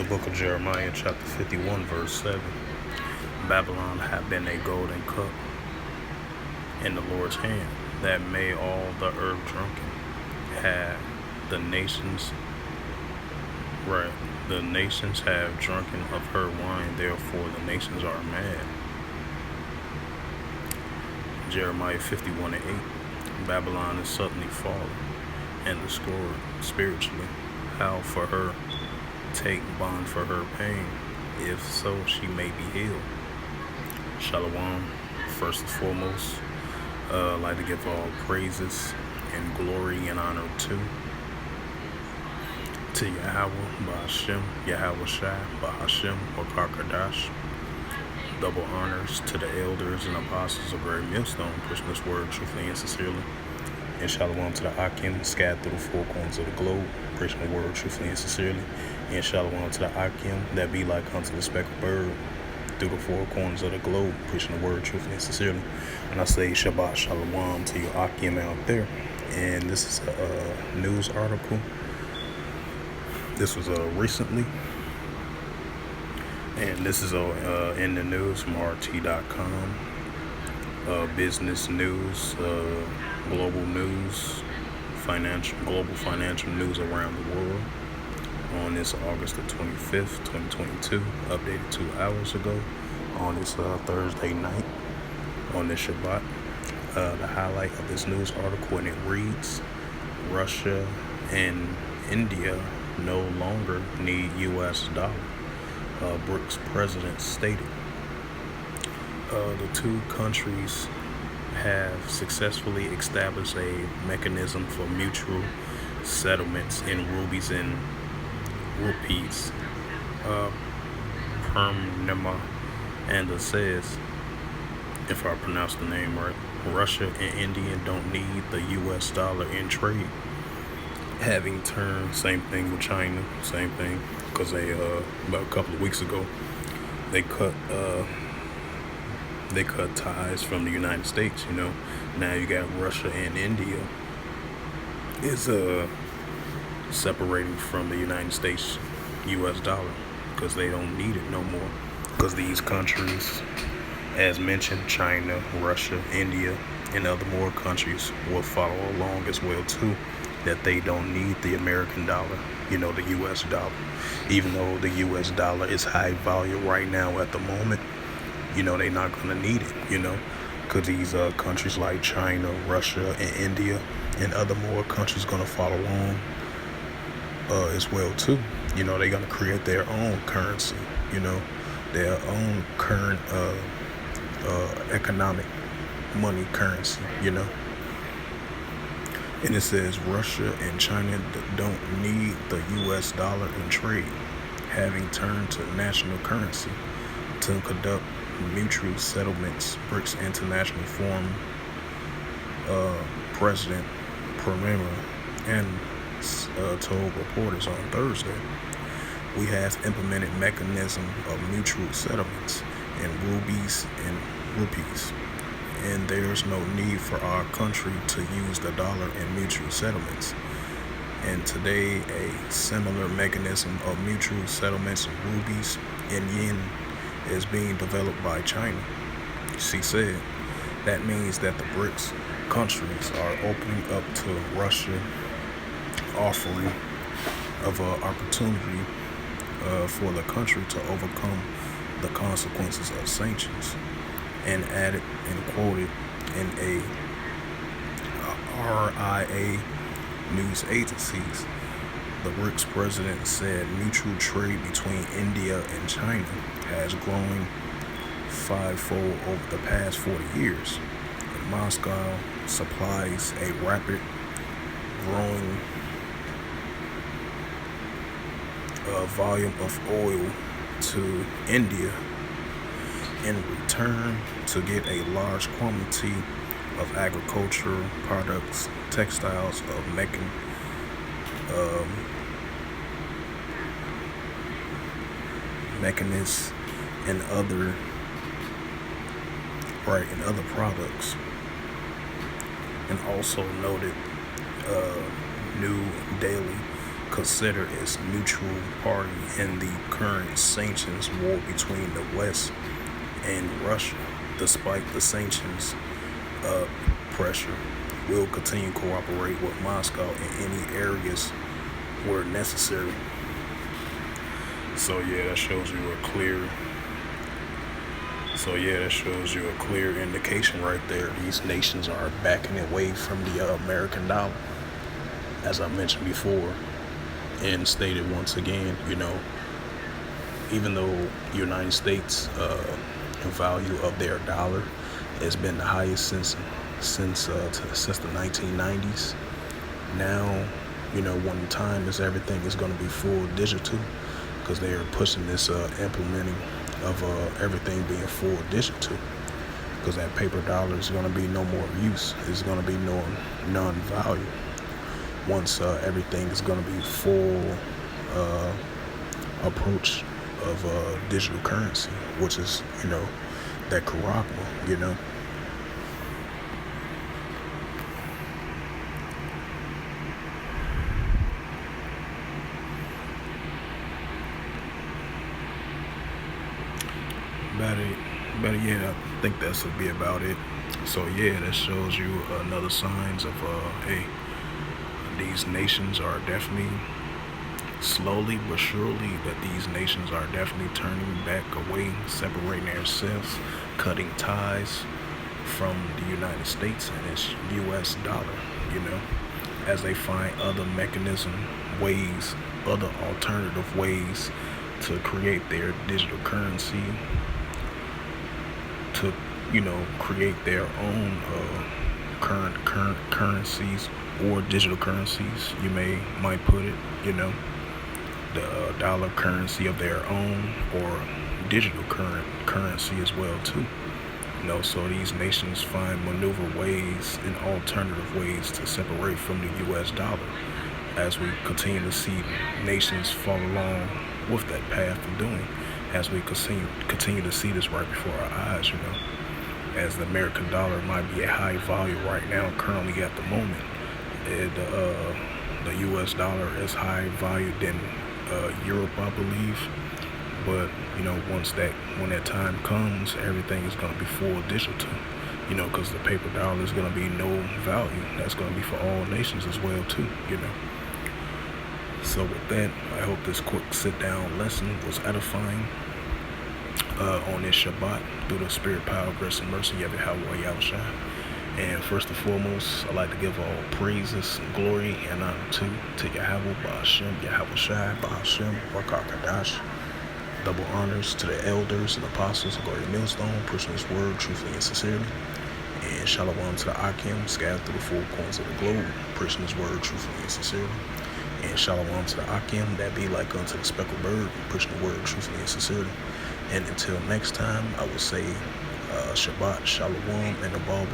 book of Jeremiah, chapter 51, verse 7. Babylon had been a golden cup in the Lord's hand, that made all the earth drunken. Had the nations, right, the nations have drunken of her wine, therefore the nations are mad. Jeremiah 51 and 8. Babylon is suddenly fallen and destroyed spiritually. How for her take bond for her pain, if so she may be healed. Shalom. First and foremost, I'd like to give all praises and glory and honor to Yahweh, Ba'ashem, Yahweh Shai, Ba'ashem, or Karkadash. Double honors to the elders and apostles of Great Millstone, pushing this word truthfully and sincerely. And shalom to the Akim, scattered through the four corners of the globe, preaching the word truthfully and sincerely. And shalom to the Akim, that be like unto the speckled bird, through the four corners of the globe, preaching the word truthfully and sincerely. And I say Shabbat Shalom to your Akim out there. And this is a news article. This was recently. And this is in the news from RT.com. Business news, global news, global financial news around the world. On this August the 25th, 2022, updated 2 hours ago, on this Thursday night, on this Shabbat. The highlight of this news article, and it reads, Russia and India no longer need U.S. dollar. BRICS president stated. The two countries have successfully established a mechanism for mutual settlements in rupees and rupees. Permnema and says, if I pronounce the name right, Russia and India don't need the U.S. dollar in trade. Having turned, same thing with China, same thing, because they about a couple of weeks ago they cut ties from the United States. Now you got Russia and India is separating from the United States U.S. dollar because they don't need it no more, because these countries, as mentioned, China, Russia, India, and other more countries will follow along as well too, that they don't need the American dollar, the U.S. dollar. Even though the U.S. dollar is high value right now at the moment, they're not going to need it, because these countries like China, Russia, and India, and other more countries going to follow along as well too. They're going to create their own currency, their own current economic money currency, And it says Russia and China don't need the U.S. dollar in trade, having turned to national currency to conduct mutual settlements. BRICS International Forum President Premier and told reporters on Thursday, we have implemented mechanism of mutual settlements in rupees and rupees, and there's no need for our country to use the dollar in mutual settlements. And today, a similar mechanism of mutual settlements in rupees and yen is being developed by China. She said that means that the BRICS countries are opening up to Russia, offering of an opportunity for the country to overcome the consequences of sanctions, and added and quoted in a RIA news agencies. The BRICS president said mutual trade between India and China has grown fivefold over the past 40 years. And Moscow supplies a rapid growing volume of oil to India in return to get a large quantity of agricultural products, textiles, mechanics, and other products. And also noted New Delhi considered as neutral party in the current sanctions war between the West and Russia. Despite the sanctions pressure, will continue to cooperate with Moscow in any areas where necessary. So yeah, that shows you a clear indication right there. These nations are backing away from the American dollar, as I mentioned before, and stated once again. Even though United States value of their dollar has been the highest since the 1990s. Now, one time is everything is going to be full digital, because they are pushing this implementing of everything being full digital, because that paper dollar is going to be no more use. It's going to be non-value once everything is going to be full approach of digital currency, which is that Caracma. But yeah, I think that's would be about it. So yeah, that shows you another signs of hey, these nations are definitely slowly but surely that these nations are definitely turning back away, separating themselves, cutting ties from the United States and its U.S. dollar, as they find other other alternative ways to create their digital currency, to create their own current currencies, or digital currencies, you might put it, the dollar currency of their own, or digital currency as well too. So these nations find maneuver ways and alternative ways to separate from the U.S. dollar, as we continue to see nations follow along with that path of doing, as we continue to see this right before our eyes, as the American dollar might be at high value right now, currently at the moment. The U.S. dollar is high value than Europe, I believe. But when that time comes, everything is going to be full digital, because the paper dollar is going to be no value. That's going to be for all nations as well too, So with that, I hope this quick sit-down lesson was edifying on this Shabbat, through the spirit, power, grace, and mercy of Yahweh Yahushua. And first and foremost, I'd like to give all praises, glory, and honor to Yahweh, Ba'ashem, Yahushua, Ba'ashem, Wakakadash. Double honors to the elders and apostles of Glory Millstone, pushing His word truthfully and sincerely. And shalom to the Akim, scattered through the four corners of the globe, preaching His word truthfully and sincerely. And shalom to the Akim, that be like unto the speckled bird, preaching the word truthfully and sincerely. And until next time, I will say Shabbat, Shalom, and a ball.